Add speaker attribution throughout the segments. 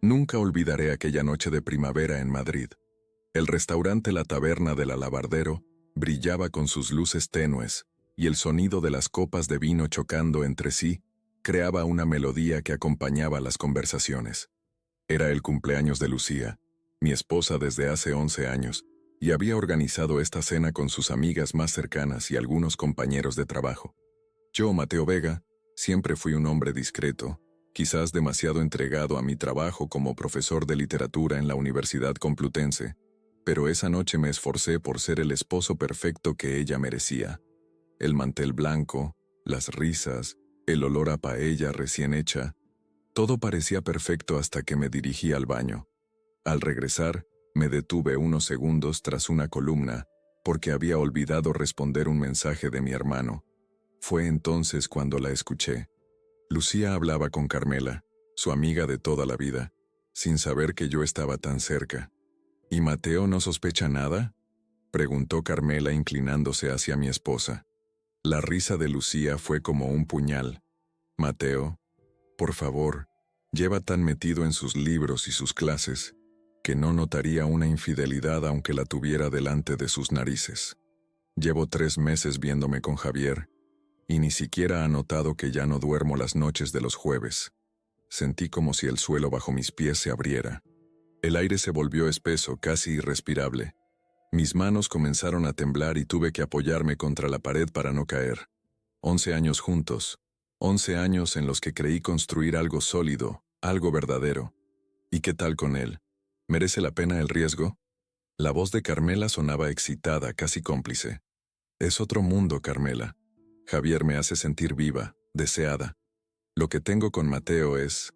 Speaker 1: Nunca olvidaré aquella noche de primavera en Madrid. El restaurante La Taberna del Alabardero brillaba con sus luces tenues, y el sonido de las copas de vino chocando entre sí creaba una melodía que acompañaba las conversaciones. Era el cumpleaños de Lucía, mi esposa desde hace 11 años, y había organizado esta cena con sus amigas más cercanas y algunos compañeros de trabajo. Yo, Mateo Vega, siempre fui un hombre discreto, quizás demasiado entregado a mi trabajo como profesor de literatura en la Universidad Complutense, pero esa noche me esforcé por ser el esposo perfecto que ella merecía. El mantel blanco, las risas, el olor a paella recién hecha, todo parecía perfecto hasta que me dirigí al baño. Al regresar, me detuve unos segundos tras una columna, porque había olvidado responder un mensaje de mi hermano. Fue entonces cuando la escuché. Lucía hablaba con Carmela, su amiga de toda la vida, sin saber que yo estaba tan cerca. ¿Y Mateo no sospecha nada?, preguntó Carmela inclinándose hacia mi esposa. La risa de Lucía fue como un puñal. Mateo, por favor, lleva tan metido en sus libros y sus clases, que no notaría una infidelidad aunque la tuviera delante de sus narices. Llevo 3 meses viéndome con Javier, y ni siquiera ha notado que ya no duermo las noches de los jueves. Sentí como si el suelo bajo mis pies se abriera. El aire se volvió espeso, casi irrespirable. Mis manos comenzaron a temblar y tuve que apoyarme contra la pared para no caer. 11 años juntos, 11 años en los que creí construir algo sólido, algo verdadero. ¿Y qué tal con él? ¿Merece la pena el riesgo? La voz de Carmela sonaba excitada, casi cómplice. Es otro mundo, Carmela. Javier me hace sentir viva, deseada. Lo que tengo con Mateo es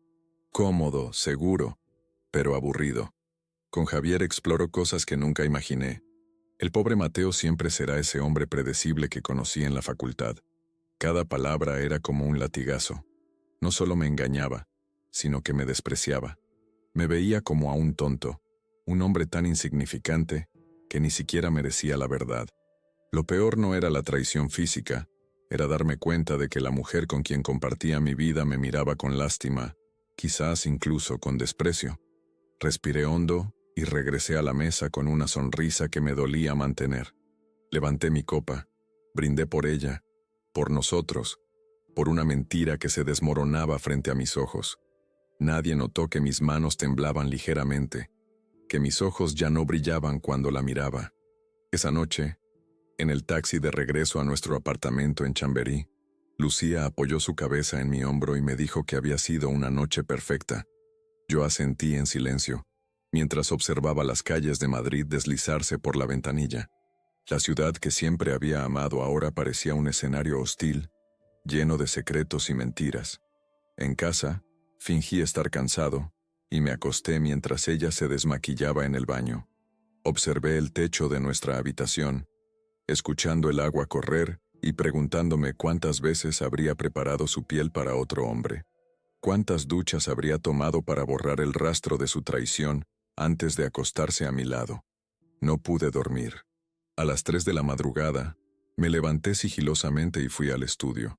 Speaker 1: cómodo, seguro, pero aburrido. Con Javier exploro cosas que nunca imaginé. El pobre Mateo siempre será ese hombre predecible que conocí en la facultad. Cada palabra era como un latigazo. No solo me engañaba, sino que me despreciaba. Me veía como a un tonto, un hombre tan insignificante que ni siquiera merecía la verdad. Lo peor no era la traición física, era darme cuenta de que la mujer con quien compartía mi vida me miraba con lástima, quizás incluso con desprecio. Respiré hondo y regresé a la mesa con una sonrisa que me dolía mantener. Levanté mi copa, brindé por ella, por nosotros, por una mentira que se desmoronaba frente a mis ojos. Nadie notó que mis manos temblaban ligeramente, que mis ojos ya no brillaban cuando la miraba. Esa noche, en el taxi de regreso a nuestro apartamento en Chamberí, Lucía apoyó su cabeza en mi hombro y me dijo que había sido una noche perfecta. Yo asentí en silencio, mientras observaba las calles de Madrid deslizarse por la ventanilla. La ciudad que siempre había amado ahora parecía un escenario hostil, lleno de secretos y mentiras. En casa, fingí estar cansado, y me acosté mientras ella se desmaquillaba en el baño. Observé el techo de nuestra habitación, escuchando el agua correr y preguntándome cuántas veces habría preparado su piel para otro hombre. Cuántas duchas habría tomado para borrar el rastro de su traición antes de acostarse a mi lado. No pude dormir. A las 3 de la madrugada, me levanté sigilosamente y fui al estudio.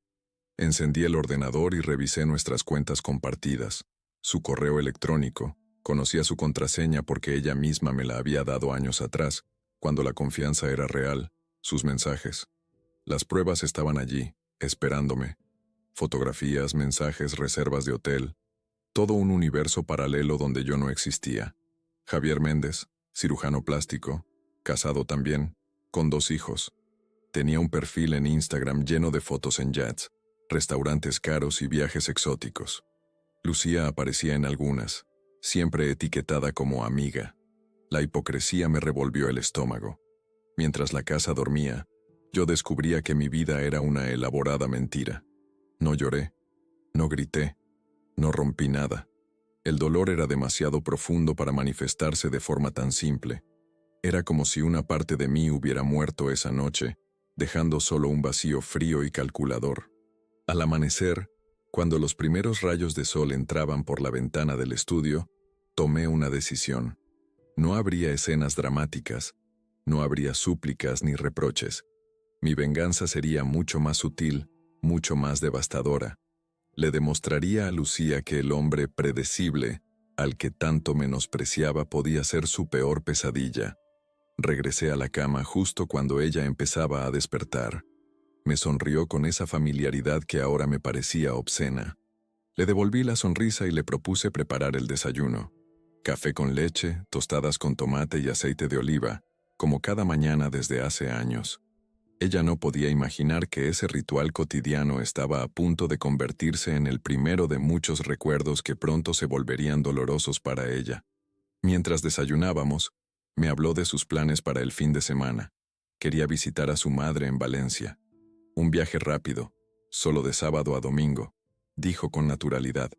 Speaker 1: Encendí el ordenador y revisé nuestras cuentas compartidas, su correo electrónico. Conocía su contraseña porque ella misma me la había dado años atrás, cuando la confianza era real, sus mensajes. Las pruebas estaban allí, esperándome. Fotografías, mensajes, reservas de hotel. Todo un universo paralelo donde yo no existía. Javier Méndez, cirujano plástico, casado también, con 2 hijos. Tenía un perfil en Instagram lleno de fotos en yachts, restaurantes caros y viajes exóticos. Lucía aparecía en algunas, siempre etiquetada como amiga. La hipocresía me revolvió el estómago. Mientras la casa dormía, yo descubría que mi vida era una elaborada mentira. No lloré, no grité, no rompí nada. El dolor era demasiado profundo para manifestarse de forma tan simple. Era como si una parte de mí hubiera muerto esa noche, dejando solo un vacío frío y calculador. Al amanecer, cuando los primeros rayos de sol entraban por la ventana del estudio, tomé una decisión. No habría escenas dramáticas, no habría súplicas ni reproches. Mi venganza sería mucho más sutil, mucho más devastadora. Le demostraría a Lucía que el hombre predecible al que tanto menospreciaba, podía ser su peor pesadilla. Regresé a la cama justo cuando ella empezaba a despertar. Me sonrió con esa familiaridad que ahora me parecía obscena. Le devolví la sonrisa y le propuse preparar el desayuno. Café con leche, tostadas con tomate y aceite de oliva, como cada mañana desde hace años. Ella no podía imaginar que ese ritual cotidiano estaba a punto de convertirse en el primero de muchos recuerdos que pronto se volverían dolorosos para ella. Mientras desayunábamos, me habló de sus planes para el fin de semana. Quería visitar a su madre en Valencia. Un viaje rápido, solo de sábado a domingo, dijo con naturalidad.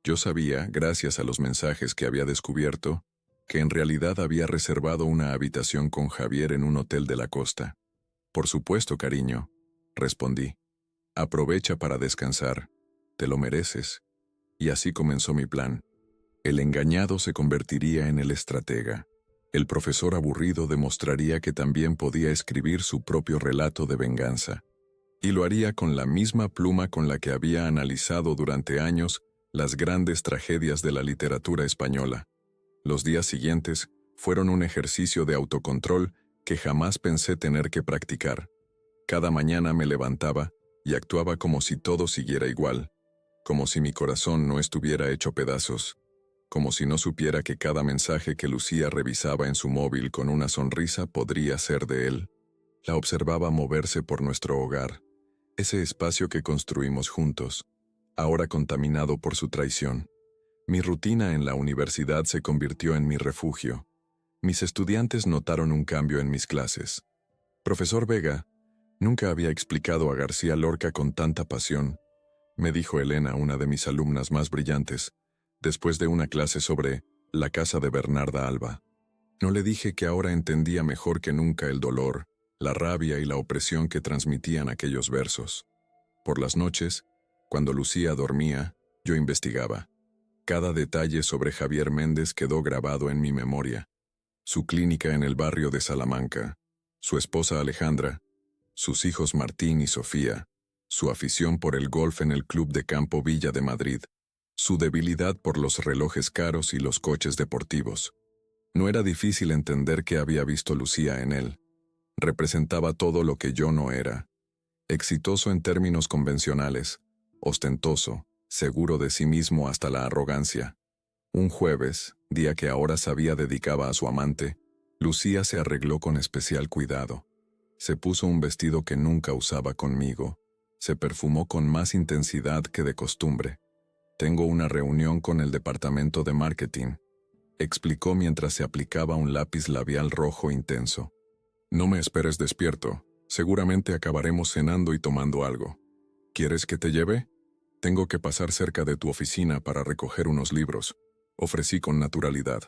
Speaker 1: Yo sabía, gracias a los mensajes que había descubierto, que en realidad había reservado una habitación con Javier en un hotel de la costa. Por supuesto, cariño, respondí. Aprovecha para descansar, te lo mereces. Y así comenzó mi plan. El engañado se convertiría en el estratega. El profesor aburrido demostraría que también podía escribir su propio relato de venganza. Y lo haría con la misma pluma con la que había analizado durante años las grandes tragedias de la literatura española. Los días siguientes fueron un ejercicio de autocontrol que jamás pensé tener que practicar. Cada mañana me levantaba y actuaba como si todo siguiera igual, como si mi corazón no estuviera hecho pedazos, como si no supiera que cada mensaje que Lucía revisaba en su móvil con una sonrisa podría ser de él. La observaba moverse por nuestro hogar, ese espacio que construimos juntos, ahora contaminado por su traición. Mi rutina en la universidad se convirtió en mi refugio. Mis estudiantes notaron un cambio en mis clases. Profesor Vega, nunca había explicado a García Lorca con tanta pasión, me dijo Elena, una de mis alumnas más brillantes, después de una clase sobre La casa de Bernarda Alba. No le dije que ahora entendía mejor que nunca el dolor, la rabia y la opresión que transmitían aquellos versos. Por las noches, cuando Lucía dormía, yo investigaba. Cada detalle sobre Javier Méndez quedó grabado en mi memoria. Su clínica en el barrio de Salamanca, su esposa Alejandra, sus hijos Martín y Sofía, su afición por el golf en el Club de Campo Villa de Madrid, su debilidad por los relojes caros y los coches deportivos. No era difícil entender qué había visto Lucía en él. Representaba todo lo que yo no era. Exitoso en términos convencionales, ostentoso, seguro de sí mismo hasta la arrogancia. Un jueves, día que ahora sabía dedicaba a su amante, Lucía se arregló con especial cuidado. Se puso un vestido que nunca usaba conmigo. Se perfumó con más intensidad que de costumbre. Tengo una reunión con el departamento de marketing, explicó mientras se aplicaba un lápiz labial rojo intenso. No me esperes despierto, seguramente acabaremos cenando y tomando algo. ¿Quieres que te lleve? Tengo que pasar cerca de tu oficina para recoger unos libros, ofrecí con naturalidad.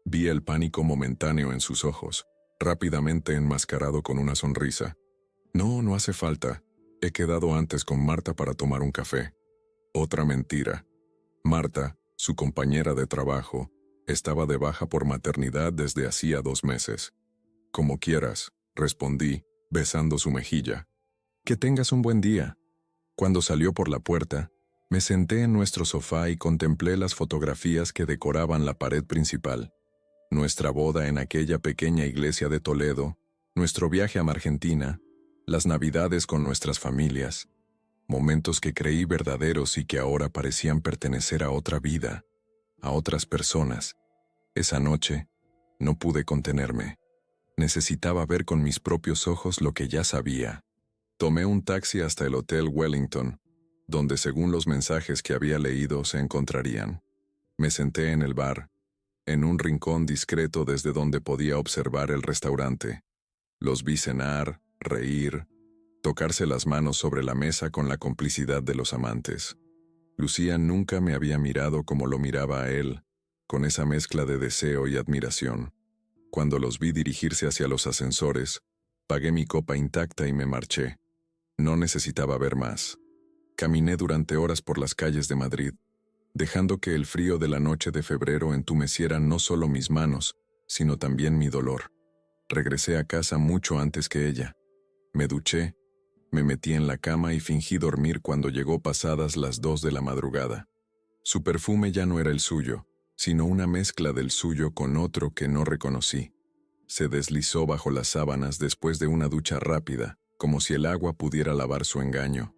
Speaker 1: Vi el pánico momentáneo en sus ojos, rápidamente enmascarado con una sonrisa. No, no hace falta. He quedado antes con Marta para tomar un café. Otra mentira. Marta, su compañera de trabajo, estaba de baja por maternidad desde hacía 2 meses. Como quieras, respondí, besando su mejilla. Que tengas un buen día. Cuando salió por la puerta, me senté en nuestro sofá y contemplé las fotografías que decoraban la pared principal. Nuestra boda en aquella pequeña iglesia de Toledo, nuestro viaje a Argentina, las navidades con nuestras familias. Momentos que creí verdaderos y que ahora parecían pertenecer a otra vida, a otras personas. Esa noche, no pude contenerme. Necesitaba ver con mis propios ojos lo que ya sabía. Tomé un taxi hasta el Hotel Wellington, donde según los mensajes que había leído se encontrarían. Me senté en el bar, en un rincón discreto desde donde podía observar el restaurante. Los vi cenar, reír, tocarse las manos sobre la mesa con la complicidad de los amantes. Lucía nunca me había mirado como lo miraba a él, con esa mezcla de deseo y admiración. Cuando los vi dirigirse hacia los ascensores, pagué mi copa intacta y me marché. No necesitaba ver más. Caminé durante horas por las calles de Madrid, dejando que el frío de la noche de febrero entumeciera no solo mis manos, sino también mi dolor. Regresé a casa mucho antes que ella. Me duché, me metí en la cama y fingí dormir cuando llegó pasadas las 2 de la madrugada. Su perfume ya no era el suyo, sino una mezcla del suyo con otro que no reconocí. Se deslizó bajo las sábanas después de una ducha rápida, como si el agua pudiera lavar su engaño.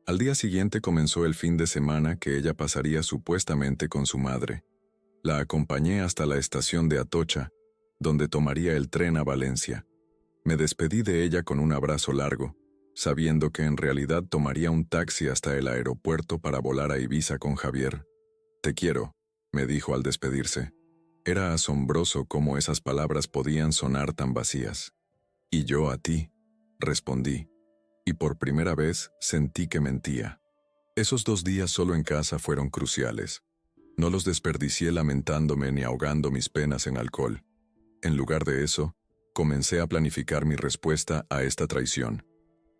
Speaker 1: Al día siguiente comenzó el fin de semana que ella pasaría supuestamente con su madre. La acompañé hasta la estación de Atocha, donde tomaría el tren a Valencia. Me despedí de ella con un abrazo largo, sabiendo que en realidad tomaría un taxi hasta el aeropuerto para volar a Ibiza con Javier. «Te quiero», me dijo al despedirse. Era asombroso cómo esas palabras podían sonar tan vacías. «Y yo a ti», respondí, y por primera vez sentí que mentía. Esos 2 días solo en casa fueron cruciales. No los desperdicié lamentándome ni ahogando mis penas en alcohol. En lugar de eso, comencé a planificar mi respuesta a esta traición.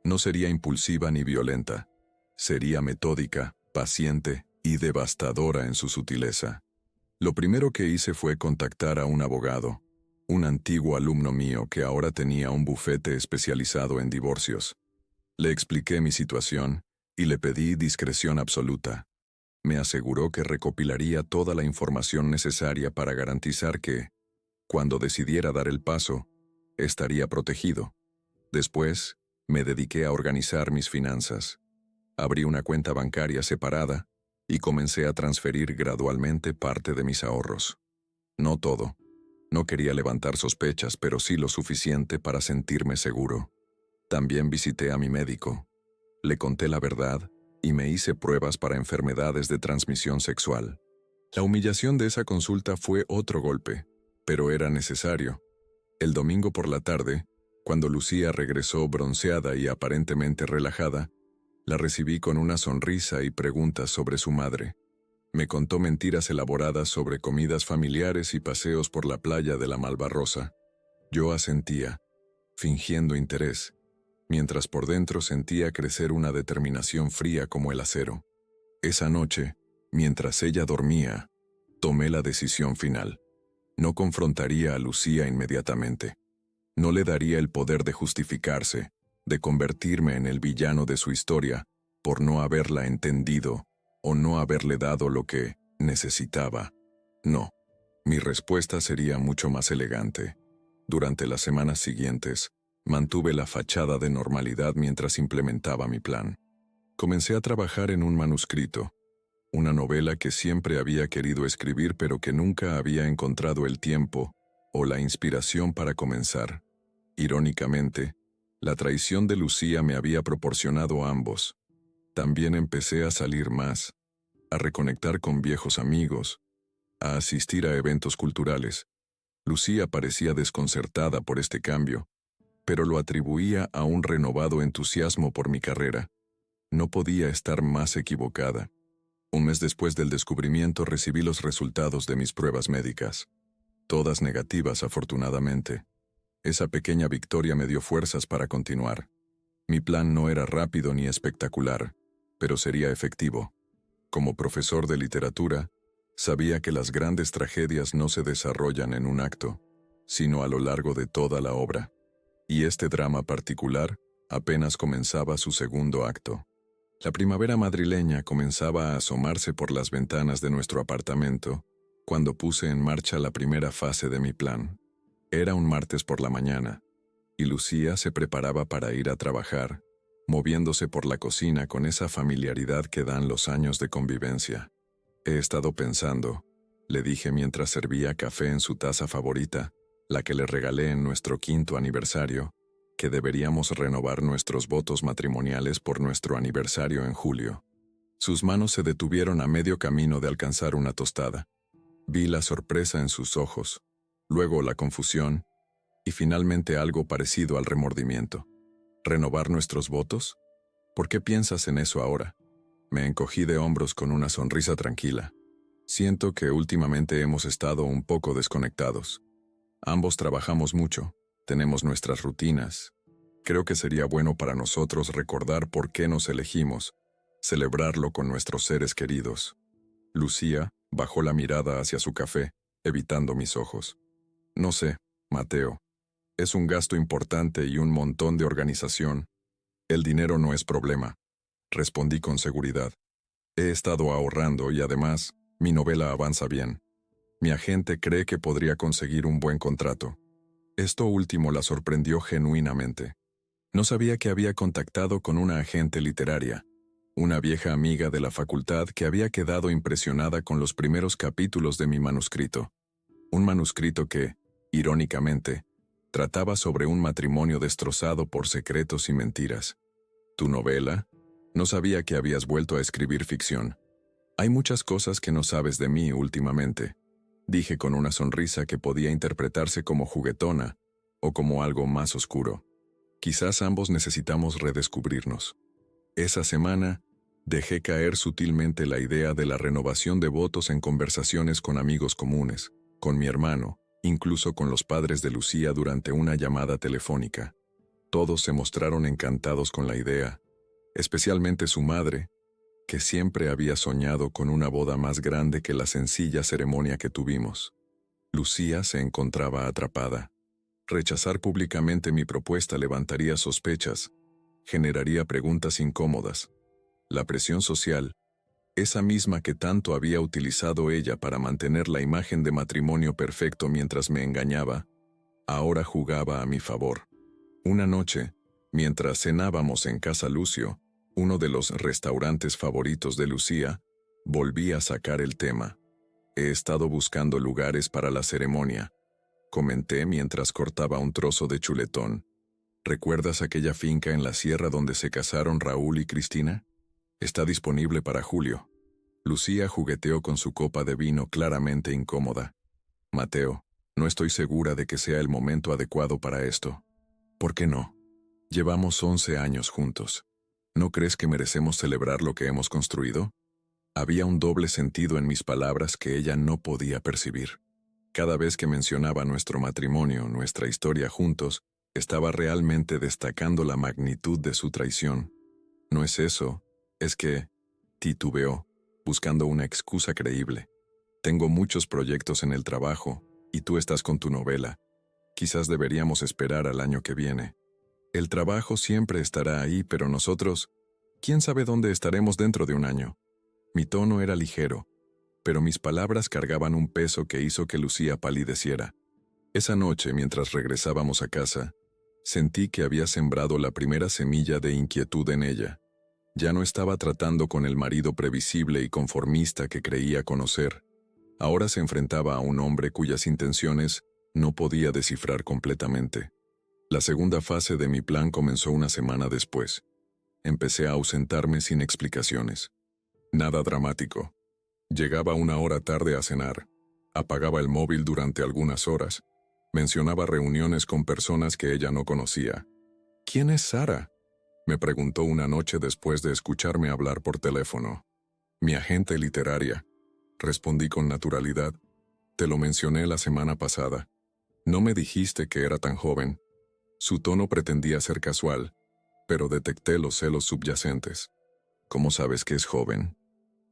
Speaker 1: No sería impulsiva ni violenta. Sería metódica, paciente y devastadora en su sutileza. Lo primero que hice fue contactar a un abogado, un antiguo alumno mío que ahora tenía un bufete especializado en divorcios. Le expliqué mi situación y le pedí discreción absoluta. Me aseguró que recopilaría toda la información necesaria para garantizar que, cuando decidiera dar el paso, estaría protegido. Después, me dediqué a organizar mis finanzas. Abrí una cuenta bancaria separada y comencé a transferir gradualmente parte de mis ahorros. No todo. No quería levantar sospechas, pero sí lo suficiente para sentirme seguro. También visité a mi médico. Le conté la verdad y me hice pruebas para enfermedades de transmisión sexual. La humillación de esa consulta fue otro golpe, pero era necesario. El domingo por la tarde, cuando Lucía regresó bronceada y aparentemente relajada, la recibí con una sonrisa y preguntas sobre su madre. Me contó mentiras elaboradas sobre comidas familiares y paseos por la playa de la Malvarrosa. Yo asentía, fingiendo interés, mientras por dentro sentía crecer una determinación fría como el acero. Esa noche, mientras ella dormía, tomé la decisión final. No confrontaría a Lucía inmediatamente. No le daría el poder de justificarse, de convertirme en el villano de su historia, por no haberla entendido o no haberle dado lo que necesitaba. No, mi respuesta sería mucho más elegante. Durante las semanas siguientes, mantuve la fachada de normalidad mientras implementaba mi plan. Comencé a trabajar en un manuscrito, una novela que siempre había querido escribir pero que nunca había encontrado el tiempo o la inspiración para comenzar. Irónicamente, la traición de Lucía me había proporcionado ambos. También empecé a salir más, a reconectar con viejos amigos, a asistir a eventos culturales. Lucía parecía desconcertada por este cambio, pero lo atribuía a un renovado entusiasmo por mi carrera. No podía estar más equivocada. Un mes después del descubrimiento recibí los resultados de mis pruebas médicas. Todas negativas, afortunadamente. Esa pequeña victoria me dio fuerzas para continuar. Mi plan no era rápido ni espectacular, pero sería efectivo. Como profesor de literatura, sabía que las grandes tragedias no se desarrollan en un acto, sino a lo largo de toda la obra. Y este drama particular apenas comenzaba su segundo acto. La primavera madrileña comenzaba a asomarse por las ventanas de nuestro apartamento cuando puse en marcha la primera fase de mi plan. Era un martes por la mañana, y Lucía se preparaba para ir a trabajar, moviéndose por la cocina con esa familiaridad que dan los años de convivencia. He estado pensando, le dije mientras servía café en su taza favorita, la que le regalé en nuestro 5º aniversario, que deberíamos renovar nuestros votos matrimoniales por nuestro aniversario en julio. Sus manos se detuvieron a medio camino de alcanzar una tostada. Vi la sorpresa en sus ojos, luego la confusión, y finalmente algo parecido al remordimiento. ¿Renovar nuestros votos? ¿Por qué piensas en eso ahora? Me encogí de hombros con una sonrisa tranquila. Siento que últimamente hemos estado un poco desconectados. Ambos trabajamos mucho, tenemos nuestras rutinas. Creo que sería bueno para nosotros recordar por qué nos elegimos, celebrarlo con nuestros seres queridos. Lucía bajó la mirada hacia su café, evitando mis ojos. No sé, Mateo. Es un gasto importante y un montón de organización. El dinero no es problema, respondí con seguridad. He estado ahorrando y además, mi novela avanza bien. Mi agente cree que podría conseguir un buen contrato. Esto último la sorprendió genuinamente. No sabía que había contactado con una agente literaria, una vieja amiga de la facultad que había quedado impresionada con los primeros capítulos de mi manuscrito. Un manuscrito que, irónicamente, trataba sobre un matrimonio destrozado por secretos y mentiras. ¿Tu novela? No sabía que habías vuelto a escribir ficción. Hay muchas cosas que no sabes de mí últimamente, dije con una sonrisa que podía interpretarse como juguetona o como algo más oscuro. Quizás ambos necesitamos redescubrirnos. Esa semana, dejé caer sutilmente la idea de la renovación de votos en conversaciones con amigos comunes, con mi hermano, incluso con los padres de Lucía durante una llamada telefónica. Todos se mostraron encantados con la idea, especialmente su madre, que siempre había soñado con una boda más grande que la sencilla ceremonia que tuvimos. Lucía se encontraba atrapada. Rechazar públicamente mi propuesta levantaría sospechas, generaría preguntas incómodas. La presión social, esa misma que tanto había utilizado ella para mantener la imagen de matrimonio perfecto mientras me engañaba, ahora jugaba a mi favor. Una noche, mientras cenábamos en casa Lucio, uno de los restaurantes favoritos de Lucía, volví a sacar el tema. He estado buscando lugares para la ceremonia, comenté mientras cortaba un trozo de chuletón. ¿Recuerdas aquella finca en la sierra donde se casaron Raúl y Cristina? Está disponible para julio. Lucía jugueteó con su copa de vino claramente incómoda. Mateo, no estoy segura de que sea el momento adecuado para esto. ¿Por qué no? Llevamos 11 años juntos. ¿No crees que merecemos celebrar lo que hemos construido? Había un doble sentido en mis palabras que ella no podía percibir. Cada vez que mencionaba nuestro matrimonio, nuestra historia juntos, estaba realmente destacando la magnitud de su traición. No es eso, es que titubeó, buscando una excusa creíble. Tengo muchos proyectos en el trabajo, y tú estás con tu novela. Quizás deberíamos esperar al año que viene. El trabajo siempre estará ahí, pero nosotros, ¿quién sabe dónde estaremos dentro de un año? Mi tono era ligero, pero mis palabras cargaban un peso que hizo que Lucía palideciera. Esa noche, mientras regresábamos a casa, sentí que había sembrado la primera semilla de inquietud en ella. Ya no estaba tratando con el marido previsible y conformista que creía conocer. Ahora se enfrentaba a un hombre cuyas intenciones no podía descifrar completamente. La segunda fase de mi plan comenzó una semana después. Empecé a ausentarme sin explicaciones. Nada dramático. Llegaba una hora tarde a cenar. Apagaba el móvil durante algunas horas. Mencionaba reuniones con personas que ella no conocía. ¿Quién es Sara?, me preguntó una noche después de escucharme hablar por teléfono. Mi agente literaria. Respondí con naturalidad. Te lo mencioné la semana pasada. No me dijiste que era tan joven. Su tono pretendía ser casual, pero detecté los celos subyacentes. ¿Cómo sabes que es joven?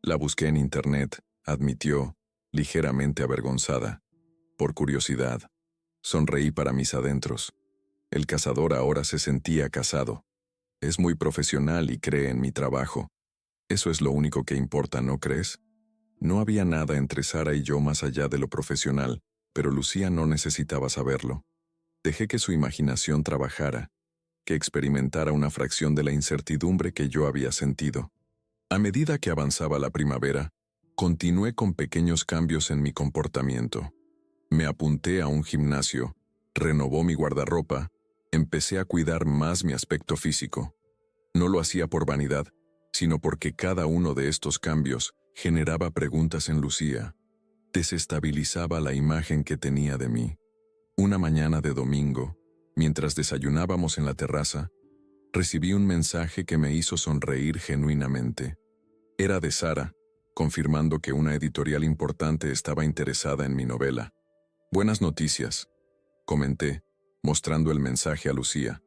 Speaker 1: La busqué en internet, admitió, ligeramente avergonzada. Por curiosidad. Sonreí para mis adentros. El cazador ahora se sentía casado. Es muy profesional y cree en mi trabajo. Eso es lo único que importa, ¿no crees? No había nada entre Sara y yo más allá de lo profesional, pero Lucía no necesitaba saberlo. Dejé que su imaginación trabajara, que experimentara una fracción de la incertidumbre que yo había sentido. A medida que avanzaba la primavera, continué con pequeños cambios en mi comportamiento. Me apunté a un gimnasio, renovó mi guardarropa, empecé a cuidar más mi aspecto físico. No lo hacía por vanidad, sino porque cada uno de estos cambios generaba preguntas en Lucía. Desestabilizaba la imagen que tenía de mí. Una mañana de domingo, mientras desayunábamos en la terraza, recibí un mensaje que me hizo sonreír genuinamente. Era de Sara, confirmando que una editorial importante estaba interesada en mi novela. Buenas noticias, comenté, mostrando el mensaje a Lucía.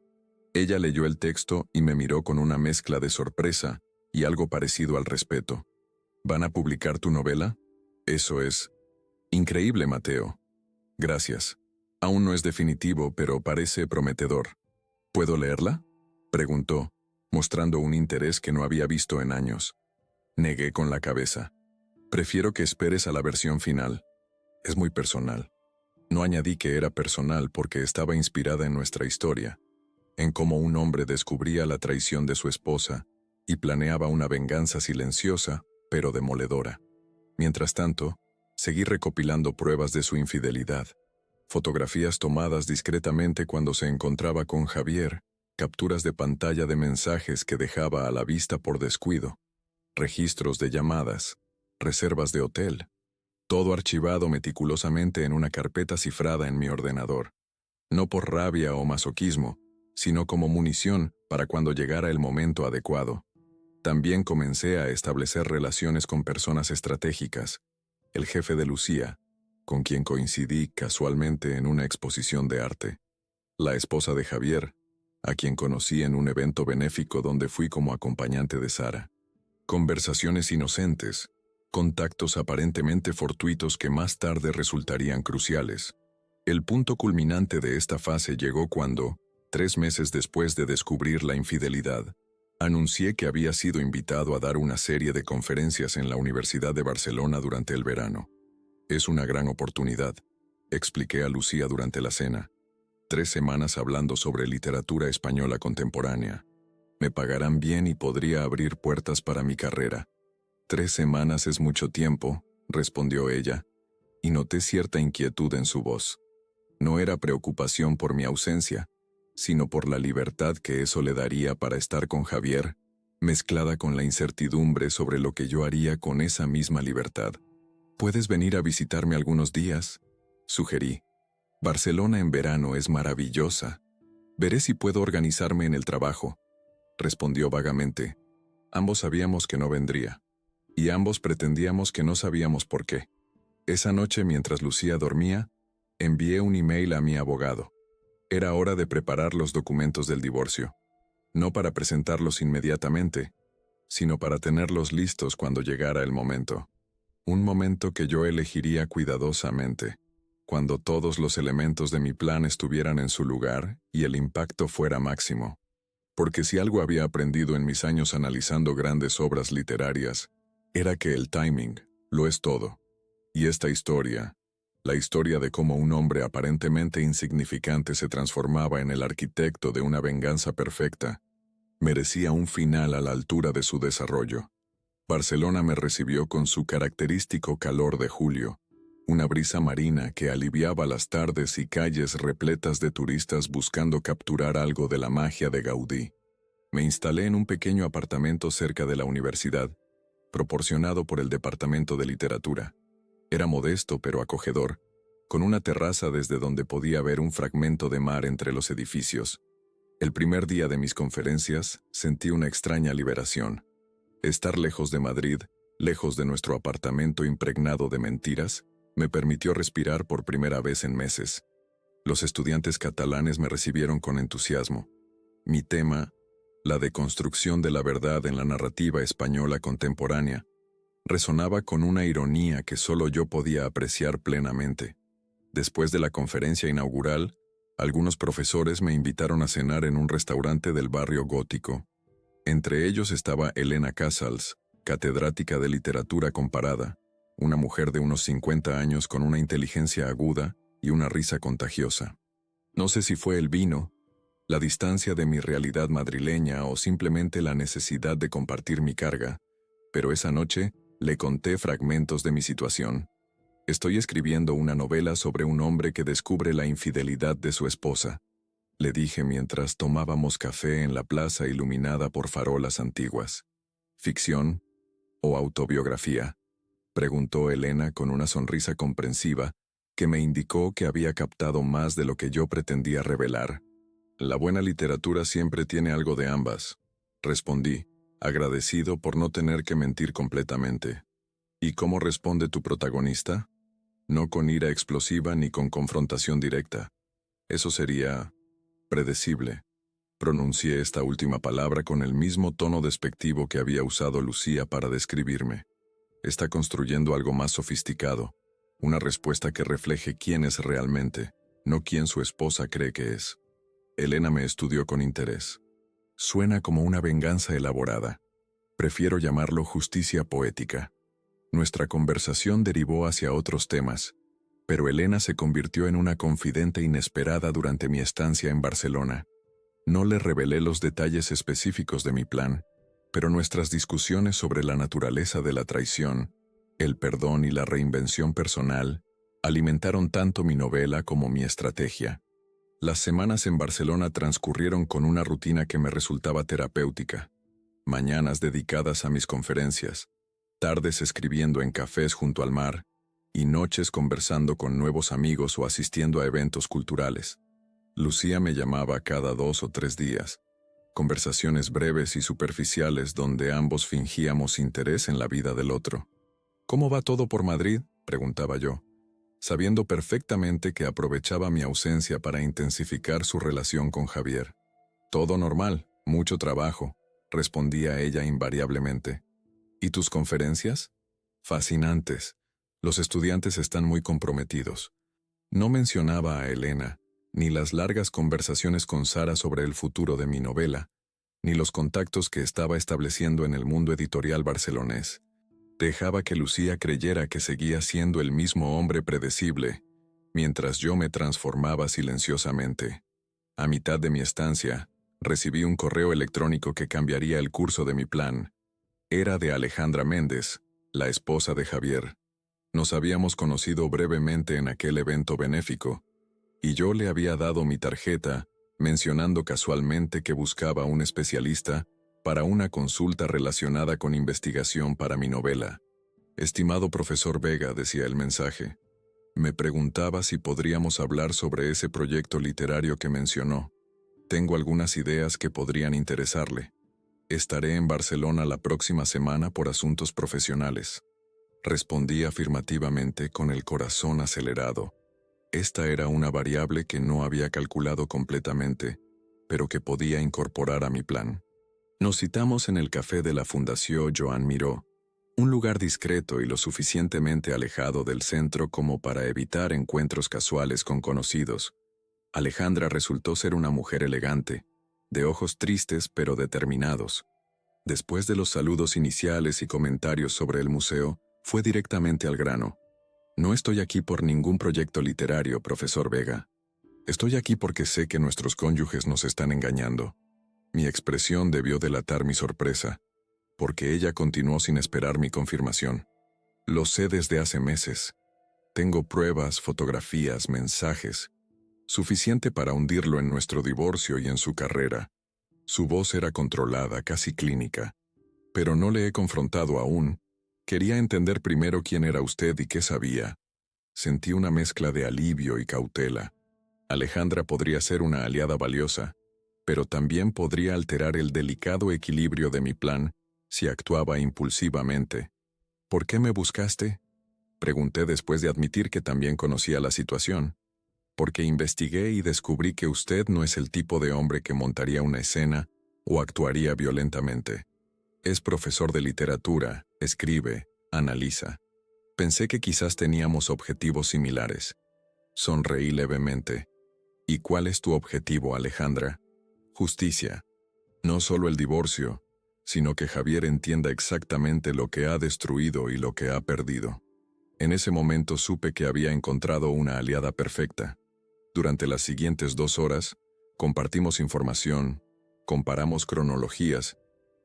Speaker 1: Ella leyó el texto y me miró con una mezcla de sorpresa y algo parecido al respeto. ¿Van a publicar tu novela? Eso es increíble, Mateo. Gracias. Aún no es definitivo, pero parece prometedor. ¿Puedo leerla?, preguntó, mostrando un interés que no había visto en años. Negué con la cabeza. Prefiero que esperes a la versión final. Es muy personal. No añadí que era personal porque estaba inspirada en nuestra historia, en cómo un hombre descubría la traición de su esposa y planeaba una venganza silenciosa, pero demoledora. Mientras tanto, seguí recopilando pruebas de su infidelidad, fotografías tomadas discretamente cuando se encontraba con Javier, capturas de pantalla de mensajes que dejaba a la vista por descuido, registros de llamadas, reservas de hotel, todo archivado meticulosamente en una carpeta cifrada en mi ordenador, no por rabia o masoquismo, sino como munición para cuando llegara el momento adecuado. También comencé a establecer relaciones con personas estratégicas, el jefe de Lucía, con quien coincidí casualmente en una exposición de arte, la esposa de Javier, a quien conocí en un evento benéfico donde fui como acompañante de Sara. Conversaciones inocentes, contactos aparentemente fortuitos que más tarde resultarían cruciales. El punto culminante de esta fase llegó cuando, 3 meses después de descubrir la infidelidad, anuncié que había sido invitado a dar una serie de conferencias en la Universidad de Barcelona durante el verano. Es una gran oportunidad, expliqué a Lucía durante la cena. 3 semanas hablando sobre literatura española contemporánea. Me pagarán bien y podría abrir puertas para mi carrera. 3 semanas es mucho tiempo, respondió ella, y noté cierta inquietud en su voz. No era preocupación por mi ausencia, sino por la libertad que eso le daría para estar con Javier, mezclada con la incertidumbre sobre lo que yo haría con esa misma libertad. ¿Puedes venir a visitarme algunos días?, sugerí. Barcelona en verano es maravillosa. Veré si puedo organizarme en el trabajo, respondió vagamente. Ambos sabíamos que no vendría, y ambos pretendíamos que no sabíamos por qué. Esa noche, mientras Lucía dormía, envié un email a mi abogado. Era hora de preparar los documentos del divorcio, no para presentarlos inmediatamente, sino para tenerlos listos cuando llegara el momento. Un momento que yo elegiría cuidadosamente, cuando todos los elementos de mi plan estuvieran en su lugar y el impacto fuera máximo. Porque si algo había aprendido en mis años analizando grandes obras literarias, era que el timing lo es todo. Y esta historia, la historia de cómo un hombre aparentemente insignificante se transformaba en el arquitecto de una venganza perfecta, merecía un final a la altura de su desarrollo. Barcelona me recibió con su característico calor de julio, una brisa marina que aliviaba las tardes y calles repletas de turistas buscando capturar algo de la magia de Gaudí. Me instalé en un pequeño apartamento cerca de la universidad, proporcionado por el Departamento de Literatura. Era modesto pero acogedor, con una terraza desde donde podía ver un fragmento de mar entre los edificios. El primer día de mis conferencias sentí una extraña liberación. Estar lejos de Madrid, lejos de nuestro apartamento impregnado de mentiras, me permitió respirar por primera vez en meses. Los estudiantes catalanes me recibieron con entusiasmo. Mi tema, la deconstrucción de la verdad en la narrativa española contemporánea, resonaba con una ironía que solo yo podía apreciar plenamente. Después de la conferencia inaugural, algunos profesores me invitaron a cenar en un restaurante del barrio gótico. Entre ellos estaba Elena Casals, catedrática de literatura comparada, una mujer de unos 50 años con una inteligencia aguda y una risa contagiosa. No sé si fue el vino, la distancia de mi realidad madrileña o simplemente la necesidad de compartir mi carga, pero esa noche le conté fragmentos de mi situación. Estoy escribiendo una novela sobre un hombre que descubre la infidelidad de su esposa, le dije mientras tomábamos café en la plaza iluminada por farolas antiguas. ¿Ficción o autobiografía?, preguntó Elena con una sonrisa comprensiva que me indicó que había captado más de lo que yo pretendía revelar. La buena literatura siempre tiene algo de ambas, respondí, agradecido por no tener que mentir completamente. ¿Y cómo responde tu protagonista? No con ira explosiva ni con confrontación directa. Eso sería predecible. Pronuncié esta última palabra con el mismo tono despectivo que había usado Lucía para describirme. Está construyendo algo más sofisticado, una respuesta que refleje quién es realmente, no quién su esposa cree que es. Elena me estudió con interés. Suena como una venganza elaborada. Prefiero llamarlo justicia poética. Nuestra conversación derivó hacia otros temas, Pero Elena se convirtió en una confidente inesperada durante mi estancia en Barcelona. No le revelé los detalles específicos de mi plan, pero nuestras discusiones sobre la naturaleza de la traición, el perdón y la reinvención personal alimentaron tanto mi novela como mi estrategia. Las semanas en Barcelona transcurrieron con una rutina que me resultaba terapéutica. Mañanas dedicadas a mis conferencias, tardes escribiendo en cafés junto al mar, y noches conversando con nuevos amigos o asistiendo a eventos culturales. Lucía me llamaba cada 2 o 3 días. Conversaciones breves y superficiales donde ambos fingíamos interés en la vida del otro. ¿Cómo va todo por Madrid?, preguntaba yo, sabiendo perfectamente que aprovechaba mi ausencia para intensificar su relación con Javier. Todo normal, mucho trabajo, respondía ella invariablemente. ¿Y tus conferencias? Fascinantes. Los estudiantes están muy comprometidos. No mencionaba a Elena, ni las largas conversaciones con Sara sobre el futuro de mi novela, ni los contactos que estaba estableciendo en el mundo editorial barcelonés. Dejaba que Lucía creyera que seguía siendo el mismo hombre predecible, mientras yo me transformaba silenciosamente. A mitad de mi estancia, recibí un correo electrónico que cambiaría el curso de mi plan. Era de Alejandra Méndez, la esposa de Javier. Nos habíamos conocido brevemente en aquel evento benéfico, y yo le había dado mi tarjeta, mencionando casualmente que buscaba un especialista para una consulta relacionada con investigación para mi novela. Estimado profesor Vega, decía el mensaje, me preguntaba si podríamos hablar sobre ese proyecto literario que mencionó. Tengo algunas ideas que podrían interesarle. Estaré en Barcelona la próxima semana por asuntos profesionales. Respondí afirmativamente con el corazón acelerado. Esta era una variable que no había calculado completamente, pero que podía incorporar a mi plan. Nos citamos en el café de la Fundación Joan Miró, un lugar discreto y lo suficientemente alejado del centro como para evitar encuentros casuales con conocidos. Alejandra resultó ser una mujer elegante, de ojos tristes pero determinados. Después de los saludos iniciales y comentarios sobre el museo, fue directamente al grano. No estoy aquí por ningún proyecto literario, profesor Vega. Estoy aquí porque sé que nuestros cónyuges nos están engañando. Mi expresión debió delatar mi sorpresa, porque ella continuó sin esperar mi confirmación. Lo sé desde hace meses. Tengo pruebas, fotografías, mensajes. Suficiente para hundirlo en nuestro divorcio y en su carrera. Su voz era controlada, casi clínica. Pero no le he confrontado aún. Quería entender primero quién era usted y qué sabía. Sentí una mezcla de alivio y cautela. Alejandra podría ser una aliada valiosa, pero también podría alterar el delicado equilibrio de mi plan si actuaba impulsivamente. ¿Por qué me buscaste?, pregunté después de admitir que también conocía la situación. Porque investigué y descubrí que usted no es el tipo de hombre que montaría una escena o actuaría violentamente. Es profesor de literatura, escribe, analiza. Pensé que quizás teníamos objetivos similares. Sonreí levemente. ¿Y cuál es tu objetivo, Alejandra? Justicia. No solo el divorcio, sino que Javier entienda exactamente lo que ha destruido y lo que ha perdido. En ese momento supe que había encontrado una aliada perfecta. Durante las siguientes 2 horas, compartimos información, comparamos cronologías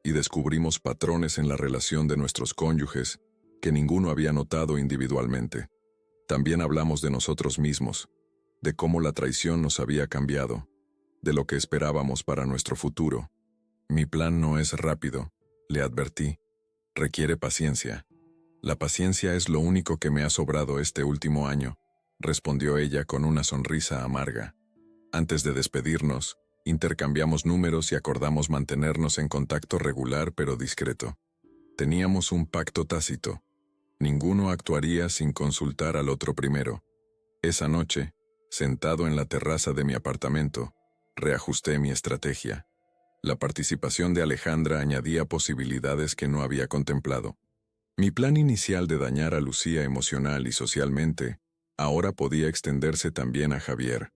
Speaker 1: y descubrimos patrones en la relación de nuestros cónyuges que ninguno había notado individualmente. También hablamos de nosotros mismos, de cómo la traición nos había cambiado, de lo que esperábamos para nuestro futuro. Mi plan no es rápido, le advertí. Requiere paciencia. La paciencia es lo único que me ha sobrado este último año, respondió ella con una sonrisa amarga. Antes de despedirnos, intercambiamos números y acordamos mantenernos en contacto regular pero discreto. Teníamos un pacto tácito. Ninguno actuaría sin consultar al otro primero. Esa noche, sentado en la terraza de mi apartamento, reajusté mi estrategia. La participación de Alejandra añadía posibilidades que no había contemplado. Mi plan inicial de dañar a Lucía emocional y socialmente ahora podía extenderse también a Javier.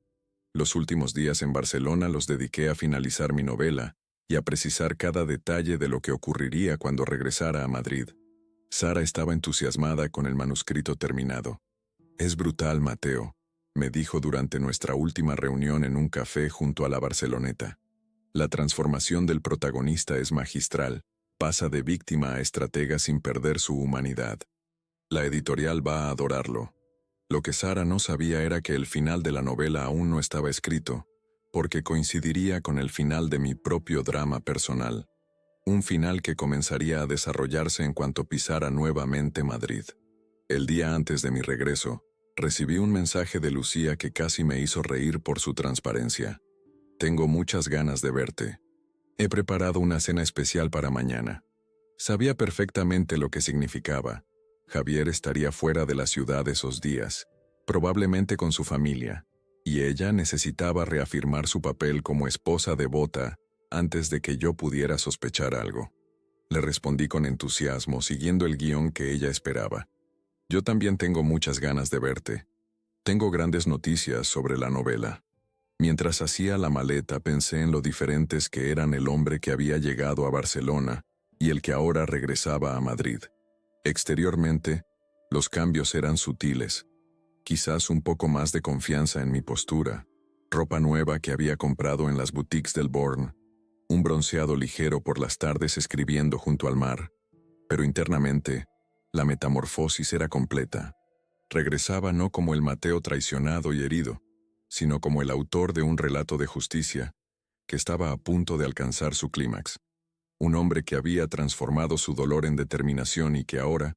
Speaker 1: Los últimos días en Barcelona los dediqué a finalizar mi novela y a precisar cada detalle de lo que ocurriría cuando regresara a Madrid. Sara estaba entusiasmada con el manuscrito terminado. Es brutal, Mateo, me dijo durante nuestra última reunión en un café junto a la Barceloneta. La transformación del protagonista es magistral, pasa de víctima a estratega sin perder su humanidad. La editorial va a adorarlo. Lo que Sara no sabía era que el final de la novela aún no estaba escrito, porque coincidiría con el final de mi propio drama personal. Un final que comenzaría a desarrollarse en cuanto pisara nuevamente Madrid. El día antes de mi regreso, recibí un mensaje de Lucía que casi me hizo reír por su transparencia. Tengo muchas ganas de verte. He preparado una cena especial para mañana. Sabía perfectamente lo que significaba. Javier estaría fuera de la ciudad esos días, probablemente con su familia, y ella necesitaba reafirmar su papel como esposa devota antes de que yo pudiera sospechar algo. Le respondí con entusiasmo, siguiendo el guión que ella esperaba. Yo también tengo muchas ganas de verte. Tengo grandes noticias sobre la novela. Mientras hacía la maleta pensé en lo diferentes que eran el hombre que había llegado a Barcelona y el que ahora regresaba a Madrid. Exteriormente, los cambios eran sutiles. Quizás un poco más de confianza en mi postura, ropa nueva que había comprado en las boutiques del Born, un bronceado ligero por las tardes escribiendo junto al mar. Pero internamente, la metamorfosis era completa. Regresaba no como el Mateo traicionado y herido, sino como el autor de un relato de justicia que estaba a punto de alcanzar su clímax. Un hombre que había transformado su dolor en determinación y que ahora,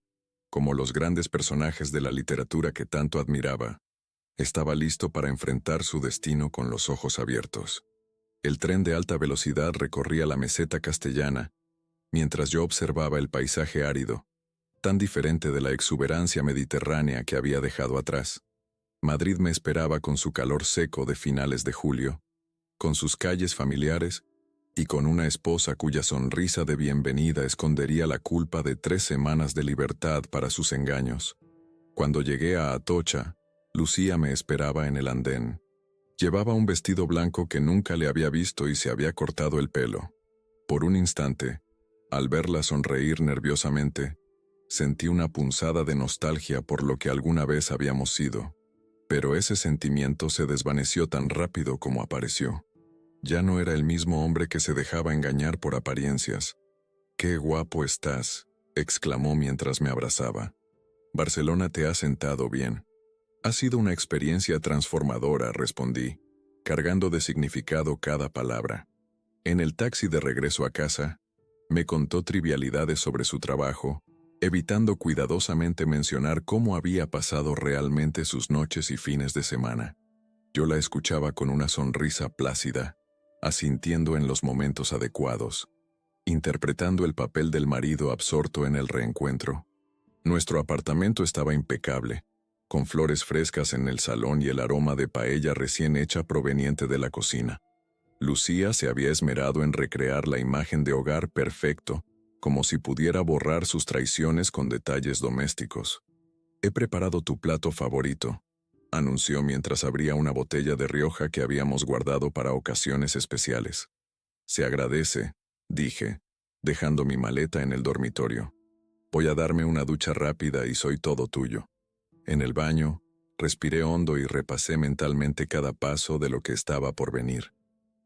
Speaker 1: como los grandes personajes de la literatura que tanto admiraba, estaba listo para enfrentar su destino con los ojos abiertos. El tren de alta velocidad recorría la meseta castellana, mientras yo observaba el paisaje árido, tan diferente de la exuberancia mediterránea que había dejado atrás. Madrid me esperaba con su calor seco de finales de julio, con sus calles familiares y con una esposa cuya sonrisa de bienvenida escondería la culpa de 3 semanas de libertad para sus engaños. Cuando llegué a Atocha, Lucía me esperaba en el andén. Llevaba un vestido blanco que nunca le había visto y se había cortado el pelo. Por un instante, al verla sonreír nerviosamente, sentí una punzada de nostalgia por lo que alguna vez habíamos sido. Pero ese sentimiento se desvaneció tan rápido como apareció. Ya no era el mismo hombre que se dejaba engañar por apariencias. «¡Qué guapo estás!», exclamó mientras me abrazaba. «Barcelona te ha sentado bien». «Ha sido una experiencia transformadora», respondí, cargando de significado cada palabra. En el taxi de regreso a casa, me contó trivialidades sobre su trabajo, evitando cuidadosamente mencionar cómo había pasado realmente sus noches y fines de semana. Yo la escuchaba con una sonrisa plácida, asintiendo en los momentos adecuados, interpretando el papel del marido absorto en el reencuentro. Nuestro apartamento estaba impecable, con flores frescas en el salón y el aroma de paella recién hecha proveniente de la cocina. Lucía se había esmerado en recrear la imagen de hogar perfecto, como si pudiera borrar sus traiciones con detalles domésticos. «He preparado tu plato favorito», anunció mientras abría una botella de Rioja que habíamos guardado para ocasiones especiales. «Se agradece», dije, dejando mi maleta en el dormitorio. «Voy a darme una ducha rápida y soy todo tuyo». En el baño, respiré hondo y repasé mentalmente cada paso de lo que estaba por venir.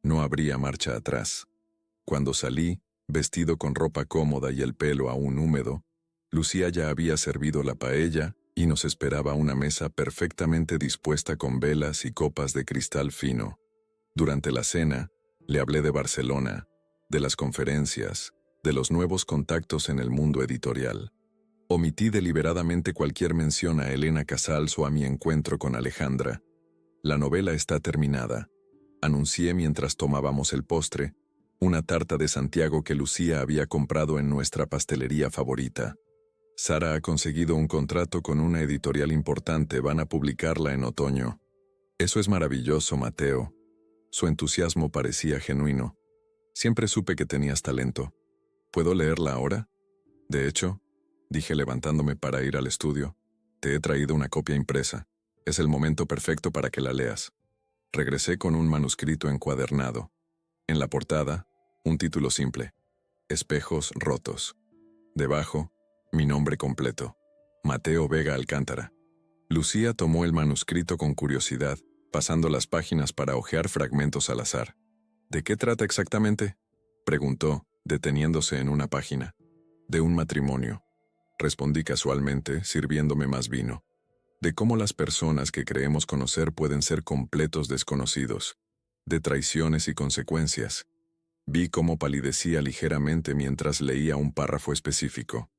Speaker 1: No habría marcha atrás. Cuando salí, vestido con ropa cómoda y el pelo aún húmedo, Lucía ya había servido la paella y nos esperaba una mesa perfectamente dispuesta con velas y copas de cristal fino. Durante la cena, le hablé de Barcelona, de las conferencias, de los nuevos contactos en el mundo editorial. Omití deliberadamente cualquier mención a Elena Casals o a mi encuentro con Alejandra. «La novela está terminada», anuncié mientras tomábamos el postre, una tarta de Santiago que Lucía había comprado en nuestra pastelería favorita. «Sara ha conseguido un contrato con una editorial importante, van a publicarla en otoño». «Eso es maravilloso, Mateo». Su entusiasmo parecía genuino. «Siempre supe que tenías talento. ¿Puedo leerla ahora?» «De hecho», dije levantándome para ir al estudio, «te he traído una copia impresa. Es el momento perfecto para que la leas». Regresé con un manuscrito encuadernado. En la portada, un título simple: «Espejos rotos». Debajo, mi nombre completo: Mateo Vega Alcántara. Lucía tomó el manuscrito con curiosidad, pasando las páginas para hojear fragmentos al azar. ¿De qué trata exactamente?, preguntó, deteniéndose en una página. De un matrimonio, respondí casualmente, sirviéndome más vino. De cómo las personas que creemos conocer pueden ser completos desconocidos. De traiciones y consecuencias. Vi cómo palidecía ligeramente mientras leía un párrafo específico.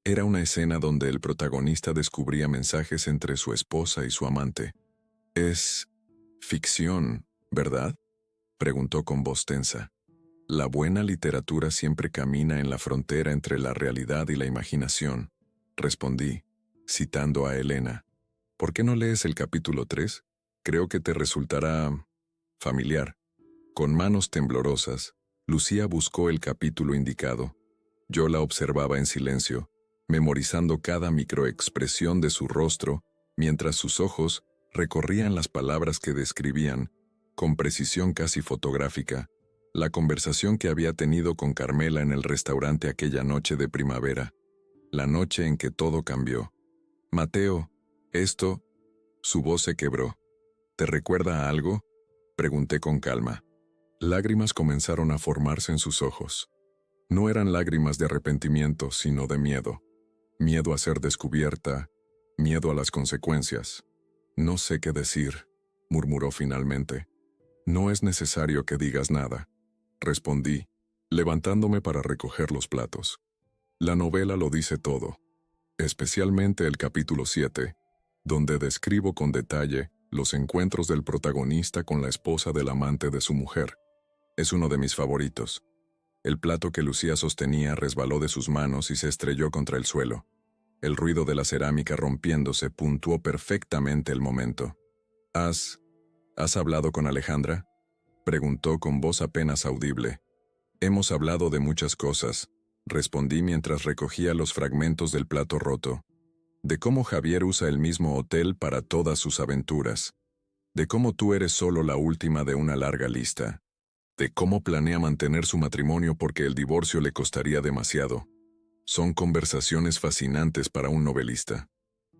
Speaker 1: Era una escena donde el protagonista descubría mensajes entre su esposa y su amante. Es ficción, ¿verdad?, preguntó con voz tensa. La buena literatura siempre camina en la frontera entre la realidad y la imaginación, respondí, citando a Elena. ¿Por qué no lees el capítulo 3? Creo que te resultará familiar. Con manos temblorosas, Lucía buscó el capítulo indicado. Yo la observaba en silencio, memorizando cada microexpresión de su rostro, mientras sus ojos recorrían las palabras que describían, con precisión casi fotográfica, la conversación que había tenido con Carmela en el restaurante aquella noche de primavera, la noche en que todo cambió. Mateo, esto, su voz se quebró. ¿Te recuerda a algo?, pregunté con calma. Lágrimas comenzaron a formarse en sus ojos. No eran lágrimas de arrepentimiento, sino de miedo. Miedo a ser descubierta, miedo a las consecuencias. No sé qué decir, murmuró finalmente. No es necesario que digas nada, respondí, levantándome para recoger los platos. La novela lo dice todo, especialmente el capítulo 7, donde describo con detalle los encuentros del protagonista con la esposa del amante de su mujer. Es uno de mis favoritos. El plato que Lucía sostenía resbaló de sus manos y se estrelló contra el suelo. El ruido de la cerámica rompiéndose puntuó perfectamente el momento. ¿Has hablado con Alejandra?, preguntó con voz apenas audible. Hemos hablado de muchas cosas, respondí mientras recogía los fragmentos del plato roto. De cómo Javier usa el mismo hotel para todas sus aventuras. De cómo tú eres solo la última de una larga lista. De cómo planea mantener su matrimonio porque el divorcio le costaría demasiado. Son conversaciones fascinantes para un novelista.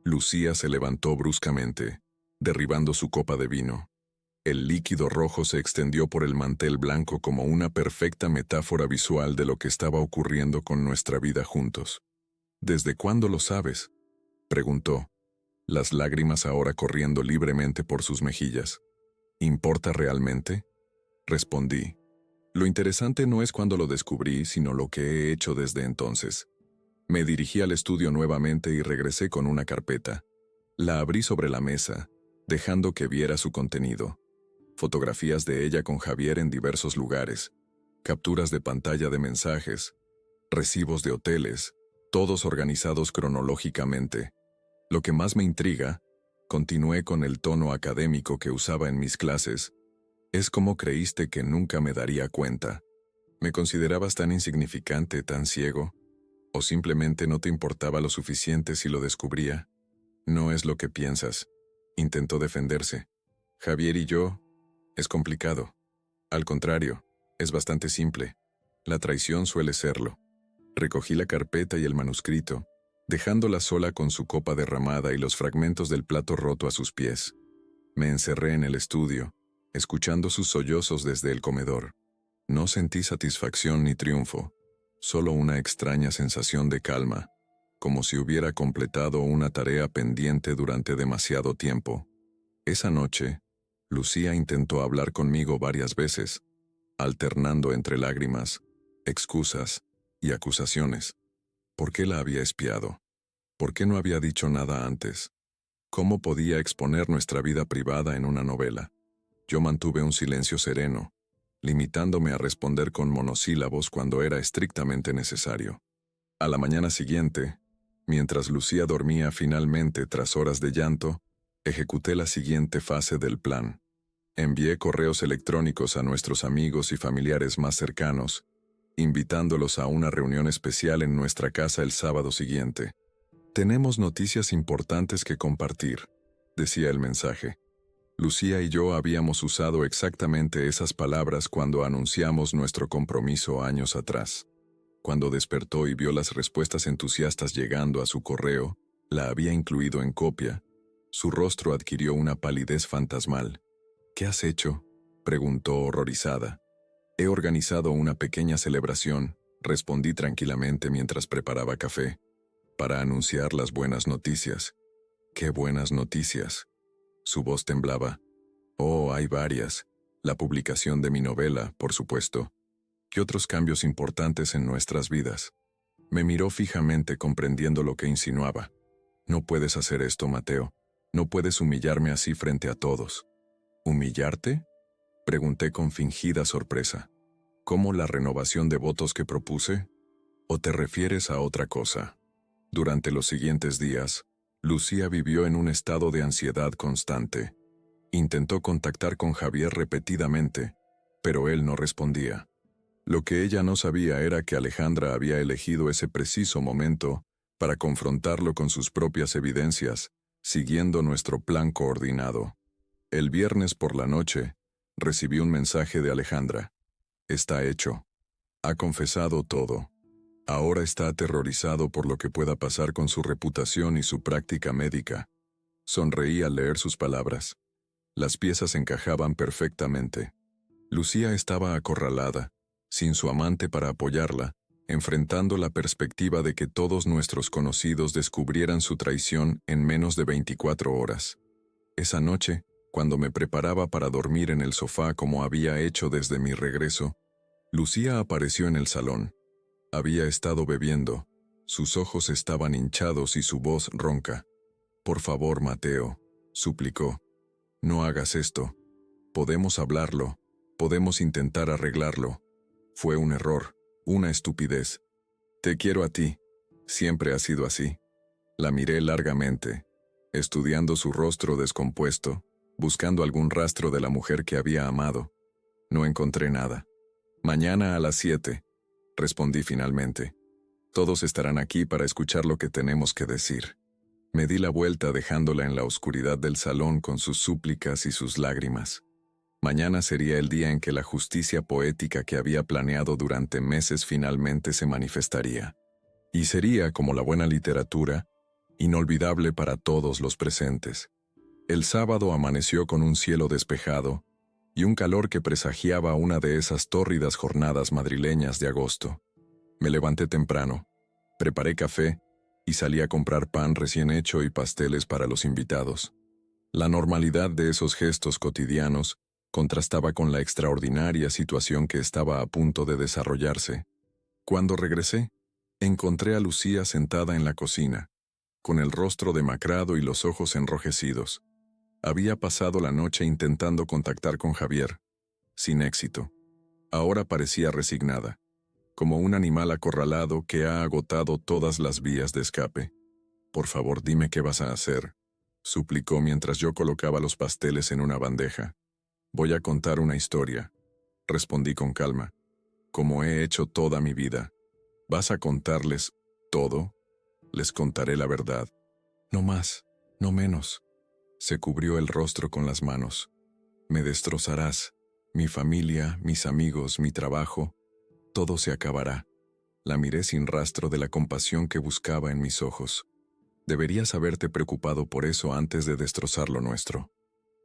Speaker 1: Lucía se levantó bruscamente, derribando su copa de vino. El líquido rojo se extendió por el mantel blanco como una perfecta metáfora visual de lo que estaba ocurriendo con nuestra vida juntos. ¿Desde cuándo lo sabes?, preguntó, las lágrimas ahora corriendo libremente por sus mejillas. ¿Importa realmente?, respondí. Lo interesante no es cuando lo descubrí, sino lo que he hecho desde entonces. Me dirigí al estudio nuevamente y regresé con una carpeta. La abrí sobre la mesa, dejando que viera su contenido. Fotografías de ella con Javier en diversos lugares, capturas de pantalla de mensajes, recibos de hoteles, todos organizados cronológicamente. Lo que más me intriga, continué con el tono académico que usaba en mis clases, es cómo creíste que nunca me daría cuenta. ¿Me considerabas tan insignificante, tan ciego? ¿O simplemente no te importaba lo suficiente si lo descubría? No es lo que piensas, intentó defenderse. Javier y yo, es complicado. Al contrario, es bastante simple. La traición suele serlo. Recogí la carpeta y el manuscrito, dejándola sola con su copa derramada y los fragmentos del plato roto a sus pies. Me encerré en el estudio, escuchando sus sollozos desde el comedor. No sentí satisfacción ni triunfo, solo una extraña sensación de calma, como si hubiera completado una tarea pendiente durante demasiado tiempo. Esa noche, Lucía intentó hablar conmigo varias veces, alternando entre lágrimas, excusas y acusaciones. ¿Por qué la había espiado? ¿Por qué no había dicho nada antes? ¿Cómo podía exponer nuestra vida privada en una novela? Yo mantuve un silencio sereno, limitándome a responder con monosílabos cuando era estrictamente necesario. A la mañana siguiente, mientras Lucía dormía finalmente tras horas de llanto, ejecuté la siguiente fase del plan. Envié correos electrónicos a nuestros amigos y familiares más cercanos, invitándolos a una reunión especial en nuestra casa el sábado siguiente. Tenemos noticias importantes que compartir, decía el mensaje. Lucía y yo habíamos usado exactamente esas palabras cuando anunciamos nuestro compromiso años atrás. Cuando despertó y vio las respuestas entusiastas llegando a su correo, la había incluido en copia, Su rostro adquirió una palidez fantasmal. ¿Qué has hecho?, preguntó horrorizada. He organizado una pequeña celebración, respondí tranquilamente mientras preparaba café, para anunciar las buenas noticias. ¿Qué buenas noticias? Su voz temblaba. Oh, hay varias. La publicación de mi novela, por supuesto. Y otros cambios importantes en nuestras vidas. Me miró fijamente comprendiendo lo que insinuaba. No puedes hacer esto, Mateo. No puedes humillarme así frente a todos. ¿Humillarte?, pregunté con fingida sorpresa. ¿Cómo la renovación de votos que propuse? ¿O te refieres a otra cosa? Durante los siguientes días, Lucía vivió en un estado de ansiedad constante. Intentó contactar con Javier repetidamente, pero él no respondía. Lo que ella no sabía era que Alejandra había elegido ese preciso momento para confrontarlo con sus propias evidencias, siguiendo nuestro plan coordinado. El viernes por la noche, recibí un mensaje de Alejandra. Está hecho. Ha confesado todo. Ahora está aterrorizado por lo que pueda pasar con su reputación y su práctica médica. Sonreí al leer sus palabras. Las piezas encajaban perfectamente. Lucía estaba acorralada, sin su amante para apoyarla, enfrentando la perspectiva de que todos nuestros conocidos descubrieran su traición en menos de 24 horas. Esa noche, cuando me preparaba para dormir en el sofá como había hecho desde mi regreso, Lucía apareció en el salón. Había estado bebiendo, sus ojos estaban hinchados y su voz ronca. «Por favor, Mateo», suplicó, «no hagas esto. Podemos hablarlo, podemos intentar arreglarlo. Fue un error, una estupidez. Te quiero a ti, siempre ha sido así». La miré largamente, estudiando su rostro descompuesto, buscando algún rastro de la mujer que había amado. No encontré nada. «Mañana a las 7», respondí finalmente. «Todos estarán aquí para escuchar lo que tenemos que decir». Me di la vuelta dejándola en la oscuridad del salón con sus súplicas y sus lágrimas. Mañana sería el día en que la justicia poética que había planeado durante meses finalmente se manifestaría. Y sería, como la buena literatura, inolvidable para todos los presentes. El sábado amaneció con un cielo despejado y un calor que presagiaba una de esas tórridas jornadas madrileñas de agosto. Me levanté temprano, preparé café y salí a comprar pan recién hecho y pasteles para los invitados. La normalidad de esos gestos cotidianos contrastaba con la extraordinaria situación que estaba a punto de desarrollarse. Cuando regresé, encontré a Lucía sentada en la cocina, con el rostro demacrado y los ojos enrojecidos. Había pasado la noche intentando contactar con Javier, sin éxito. Ahora parecía resignada, como un animal acorralado que ha agotado todas las vías de escape. «Por favor, dime qué vas a hacer», suplicó mientras yo colocaba los pasteles en una bandeja. «Voy a contar una historia», respondí con calma, «como he hecho toda mi vida». «¿Vas a contarles todo?» «Les contaré la verdad. No más, no menos». Se cubrió el rostro con las manos. «Me destrozarás. Mi familia, mis amigos, mi trabajo, todo se acabará». La miré sin rastro de la compasión que buscaba en mis ojos. «Deberías haberte preocupado por eso antes de destrozar lo nuestro».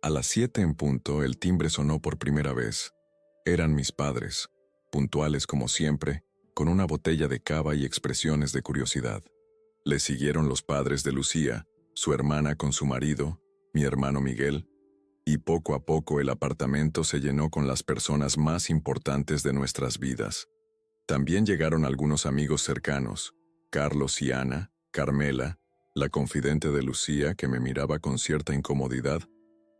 Speaker 1: A las 7 en punto, el timbre sonó por primera vez. Eran mis padres, puntuales como siempre, con una botella de cava y expresiones de curiosidad. Le siguieron los padres de Lucía, su hermana con su marido, mi hermano Miguel, y poco a poco el apartamento se llenó con las personas más importantes de nuestras vidas. También llegaron algunos amigos cercanos, Carlos y Ana, Carmela, la confidente de Lucía que me miraba con cierta incomodidad,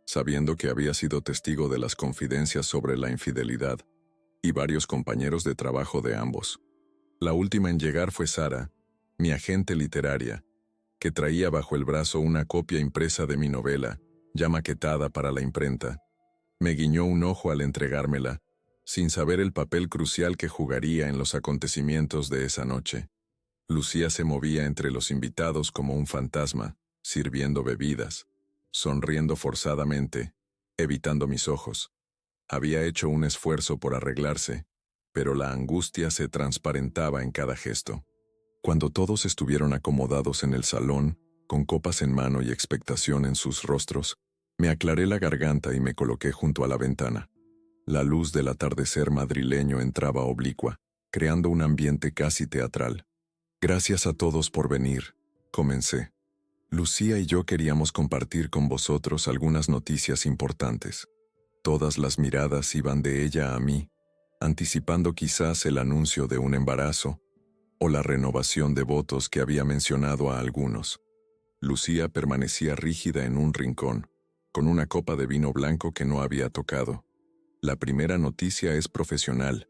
Speaker 1: sabiendo que había sido testigo de las confidencias sobre la infidelidad, y varios compañeros de trabajo de ambos. La última en llegar fue Sara, mi agente literaria, que traía bajo el brazo una copia impresa de mi novela, ya maquetada para la imprenta. Me guiñó un ojo al entregármela, sin saber el papel crucial que jugaría en los acontecimientos de esa noche. Lucía se movía entre los invitados como un fantasma, sirviendo bebidas, sonriendo forzadamente, evitando mis ojos. Había hecho un esfuerzo por arreglarse, pero la angustia se transparentaba en cada gesto. Cuando todos estuvieron acomodados en el salón, Con copas en mano y expectación en sus rostros, me aclaré la garganta y me coloqué junto a la ventana. La luz del atardecer madrileño entraba oblicua, creando un ambiente casi teatral. Gracias a todos por venir, comencé. Lucía y yo queríamos compartir con vosotros algunas noticias importantes. Todas las miradas iban de ella a mí, anticipando quizás el anuncio de un embarazo o la renovación de votos que había mencionado a algunos. Lucía permanecía rígida en un rincón, con una copa de vino blanco que no había tocado. La primera noticia es profesional,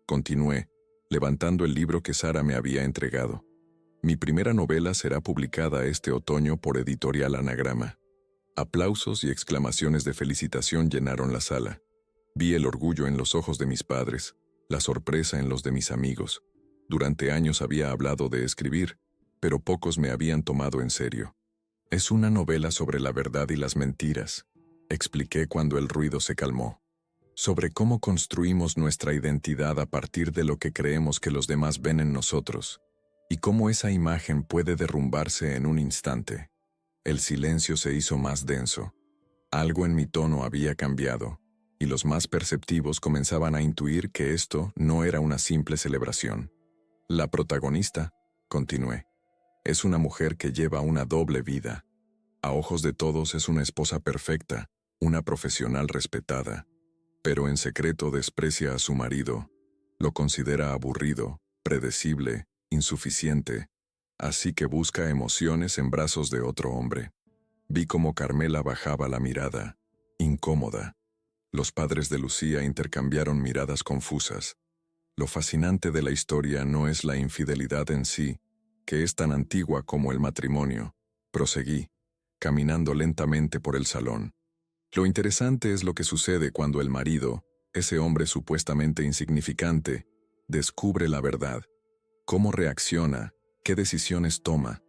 Speaker 1: continué, levantando el libro que Sara me había entregado. Mi primera novela será publicada este otoño por Editorial Anagrama. Aplausos y exclamaciones de felicitación llenaron la sala. Vi el orgullo en los ojos de mis padres, la sorpresa en los de mis amigos. Durante años había hablado de escribir, pero pocos me habían tomado en serio. Es una novela sobre la verdad y las mentiras, expliqué cuando el ruido se calmó. Sobre cómo construimos nuestra identidad a partir de lo que creemos que los demás ven en nosotros, y cómo esa imagen puede derrumbarse en un instante. El silencio se hizo más denso. Algo en mi tono había cambiado, y los más perceptivos comenzaban a intuir que esto no era una simple celebración. La protagonista, continué, es una mujer que lleva una doble vida. A ojos de todos es una esposa perfecta, una profesional respetada, pero en secreto desprecia a su marido, lo considera aburrido, predecible, insuficiente, así que busca emociones en brazos de otro hombre. Vi cómo Carmela bajaba la mirada, incómoda. Los padres de Lucía intercambiaron miradas confusas. Lo fascinante de la historia no es la infidelidad en sí, que es tan antigua como el matrimonio, proseguí, caminando lentamente por el salón. Lo interesante es lo que sucede cuando el marido, ese hombre supuestamente insignificante, descubre la verdad. ¿Cómo reacciona? ¿Qué decisiones toma?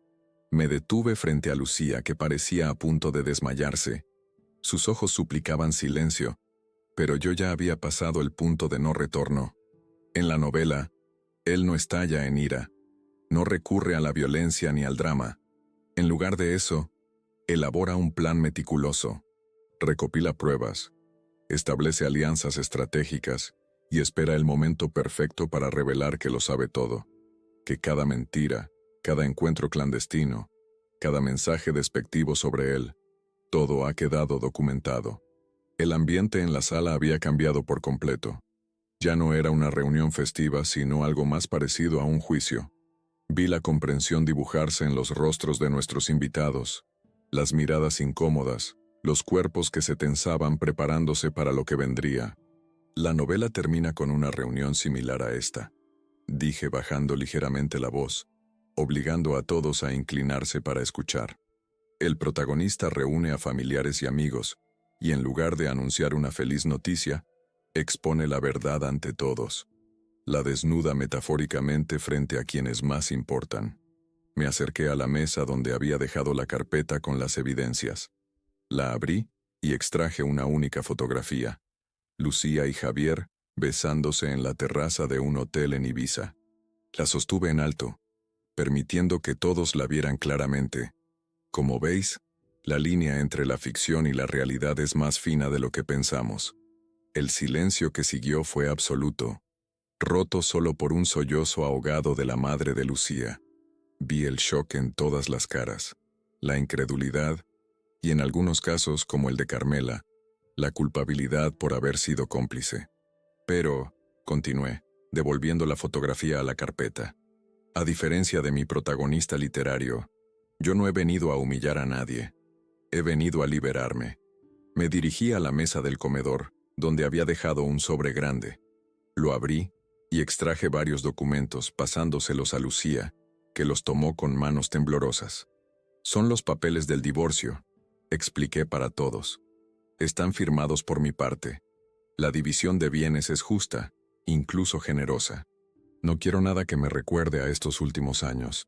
Speaker 1: Me detuve frente a Lucía, que parecía a punto de desmayarse. Sus ojos suplicaban silencio, pero yo ya había pasado el punto de no retorno. En la novela, él no estalla en ira, no recurre a la violencia ni al drama. En lugar de eso, elabora un plan meticuloso, recopila pruebas, establece alianzas estratégicas y espera el momento perfecto para revelar que lo sabe todo, que cada mentira, cada encuentro clandestino, cada mensaje despectivo sobre él, todo ha quedado documentado. El ambiente en la sala había cambiado por completo. Ya no era una reunión festiva, sino algo más parecido a un juicio. Vi la comprensión dibujarse en los rostros de nuestros invitados, las miradas incómodas, los cuerpos que se tensaban preparándose para lo que vendría. La novela termina con una reunión similar a esta, dije bajando ligeramente la voz, obligando a todos a inclinarse para escuchar. El protagonista reúne a familiares y amigos, y en lugar de anunciar una feliz noticia, expone la verdad ante todos. La desnuda metafóricamente frente a quienes más importan. Me acerqué a la mesa donde había dejado la carpeta con las evidencias. La abrí y extraje una única fotografía. Lucía y Javier besándose en la terraza de un hotel en Ibiza. La sostuve en alto, permitiendo que todos la vieran claramente. Como veis, la línea entre la ficción y la realidad es más fina de lo que pensamos. El silencio que siguió fue absoluto, roto solo por un sollozo ahogado de la madre de Lucía. Vi el shock en todas las caras, la incredulidad, y en algunos casos, como el de Carmela, la culpabilidad por haber sido cómplice. Pero, continué, devolviendo la fotografía a la carpeta. A diferencia de mi protagonista literario, yo no he venido a humillar a nadie. He venido a liberarme. Me dirigí a la mesa del comedor, donde había dejado un sobre grande. Lo abrí y extraje varios documentos, pasándoselos a Lucía, que los tomó con manos temblorosas. Son los papeles del divorcio, expliqué para todos. Están firmados por mi parte. La división de bienes es justa, incluso generosa. No quiero nada que me recuerde a estos últimos años.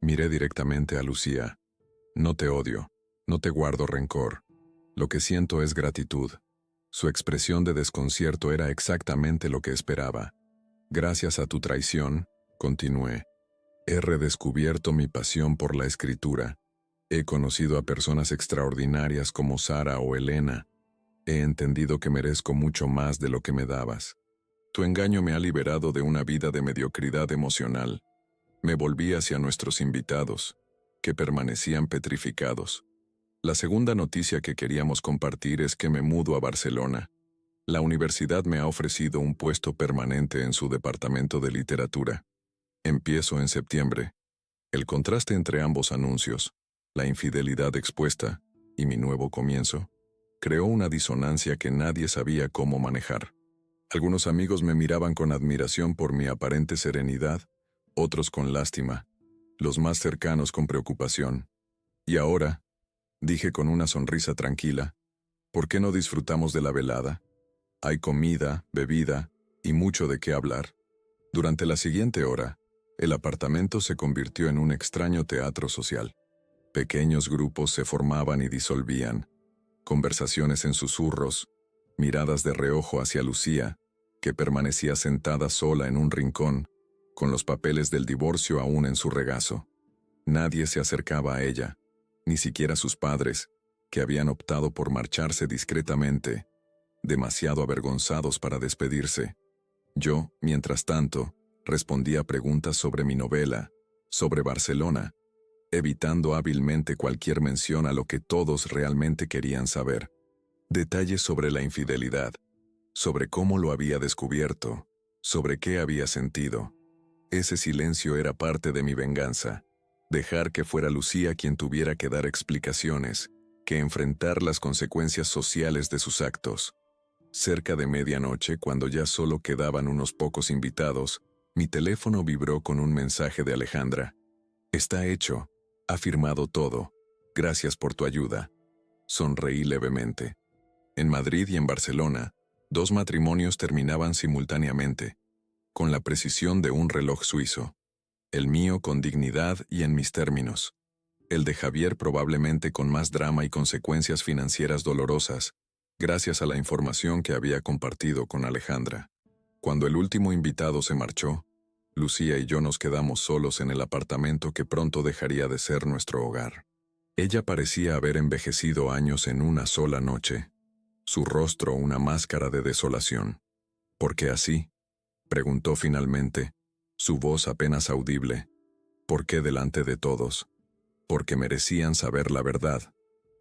Speaker 1: Miré directamente a Lucía. No te odio, no te guardo rencor. Lo que siento es gratitud. Su expresión de desconcierto era exactamente lo que esperaba. Gracias a tu traición, continué, he redescubierto mi pasión por la escritura. He conocido a personas extraordinarias como Sara o Elena. He entendido que merezco mucho más de lo que me dabas. Tu engaño me ha liberado de una vida de mediocridad emocional. Me volví hacia nuestros invitados, que permanecían petrificados. La segunda noticia que queríamos compartir es que me mudo a Barcelona. La universidad me ha ofrecido un puesto permanente en su departamento de literatura. Empiezo en septiembre. El contraste entre ambos anuncios, la infidelidad expuesta y mi nuevo comienzo, creó una disonancia que nadie sabía cómo manejar. Algunos amigos me miraban con admiración por mi aparente serenidad, otros con lástima, los más cercanos con preocupación. Y ahora, dije con una sonrisa tranquila, ¿por qué no disfrutamos de la velada? Hay comida, bebida y mucho de qué hablar. Durante la siguiente hora, el apartamento se convirtió en un extraño teatro social. Pequeños grupos se formaban y disolvían, conversaciones en susurros, miradas de reojo hacia Lucía, que permanecía sentada sola en un rincón, con los papeles del divorcio aún en su regazo. Nadie se acercaba a ella, ni siquiera sus padres, que habían optado por marcharse discretamente, demasiado avergonzados para despedirse. Yo, mientras tanto, respondía preguntas sobre mi novela, sobre Barcelona, evitando hábilmente cualquier mención a lo que todos realmente querían saber. Detalles sobre la infidelidad, sobre cómo lo había descubierto, sobre qué había sentido. Ese silencio era parte de mi venganza. Dejar que fuera Lucía quien tuviera que dar explicaciones, que enfrentar las consecuencias sociales de sus actos. Cerca de medianoche, cuando ya solo quedaban unos pocos invitados, mi teléfono vibró con un mensaje de Alejandra. Está hecho. Ha firmado todo. Gracias por tu ayuda. Sonreí levemente. En Madrid y en Barcelona, 2 matrimonios terminaban simultáneamente, con la precisión de un reloj suizo. El mío con dignidad y en mis términos. El de Javier probablemente con más drama y consecuencias financieras dolorosas, gracias a la información que había compartido con Alejandra. Cuando el último invitado se marchó, Lucía y yo nos quedamos solos en el apartamento que pronto dejaría de ser nuestro hogar. Ella parecía haber envejecido años en una sola noche. Su rostro una máscara de desolación. ¿Por qué así?, preguntó finalmente, su voz apenas audible. ¿Por qué delante de todos? Porque merecían saber la verdad,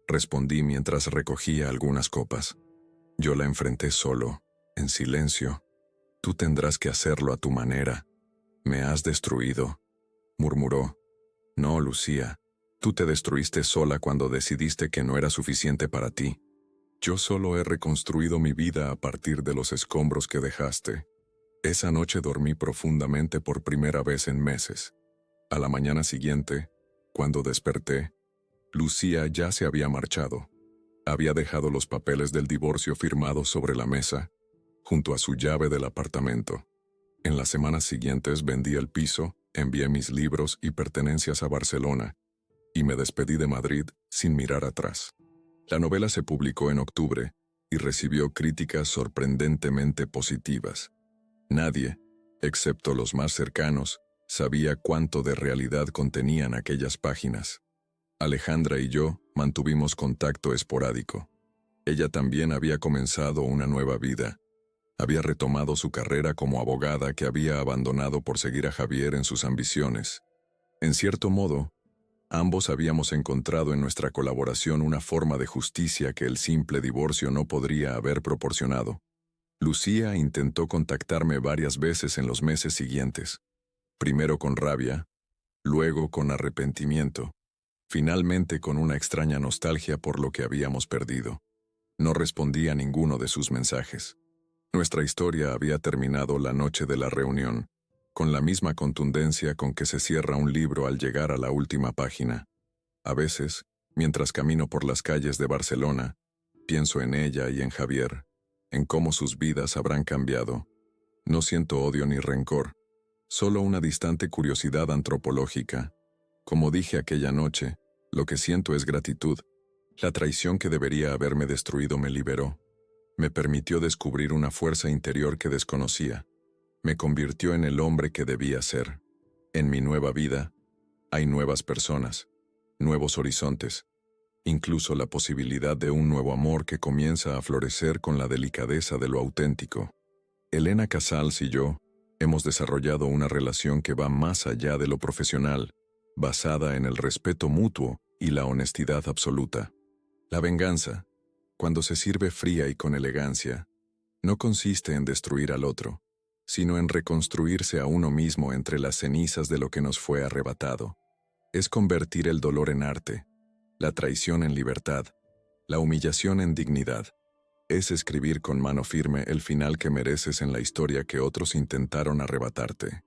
Speaker 1: respondí mientras recogía algunas copas. Yo la enfrenté solo, en silencio. Tú tendrás que hacerlo a tu manera. Me has destruido, murmuró. No, Lucía, tú te destruiste sola cuando decidiste que no era suficiente para ti. Yo solo he reconstruido mi vida a partir de los escombros que dejaste. Esa noche dormí profundamente por primera vez en meses. A la mañana siguiente, cuando desperté, Lucía ya se había marchado. Había dejado los papeles del divorcio firmados sobre la mesa, junto a su llave del apartamento. En las semanas siguientes vendí el piso, envié mis libros y pertenencias a Barcelona, y me despedí de Madrid sin mirar atrás. La novela se publicó en octubre y recibió críticas sorprendentemente positivas. Nadie, excepto los más cercanos, sabía cuánto de realidad contenían aquellas páginas. Alejandra y yo mantuvimos contacto esporádico. Ella también había comenzado una nueva vida. Había retomado su carrera como abogada que había abandonado por seguir a Javier en sus ambiciones. En cierto modo, ambos habíamos encontrado en nuestra colaboración una forma de justicia que el simple divorcio no podría haber proporcionado. Lucía intentó contactarme varias veces en los meses siguientes, primero con rabia, luego con arrepentimiento, finalmente con una extraña nostalgia por lo que habíamos perdido. No respondí a ninguno de sus mensajes. Nuestra historia había terminado la noche de la reunión, con la misma contundencia con que se cierra un libro al llegar a la última página. A veces, mientras camino por las calles de Barcelona, pienso en ella y en Javier, en cómo sus vidas habrán cambiado. No siento odio ni rencor, solo una distante curiosidad antropológica. Como dije aquella noche, lo que siento es gratitud. La traición que debería haberme destruido me liberó. Me permitió descubrir una fuerza interior que desconocía. Me convirtió en el hombre que debía ser. En mi nueva vida, hay nuevas personas. nuevos horizontes, incluso la posibilidad de un nuevo amor que comienza a florecer con la delicadeza de lo auténtico. Elena Casals y yo hemos desarrollado una relación que va más allá de lo profesional, basada en el respeto mutuo y la honestidad absoluta. La venganza, cuando se sirve fría y con elegancia, no consiste en destruir al otro, sino en reconstruirse a uno mismo entre las cenizas de lo que nos fue arrebatado. Es convertir el dolor en arte, la traición en libertad, la humillación en dignidad. Es escribir con mano firme el final que mereces en la historia que otros intentaron arrebatarte.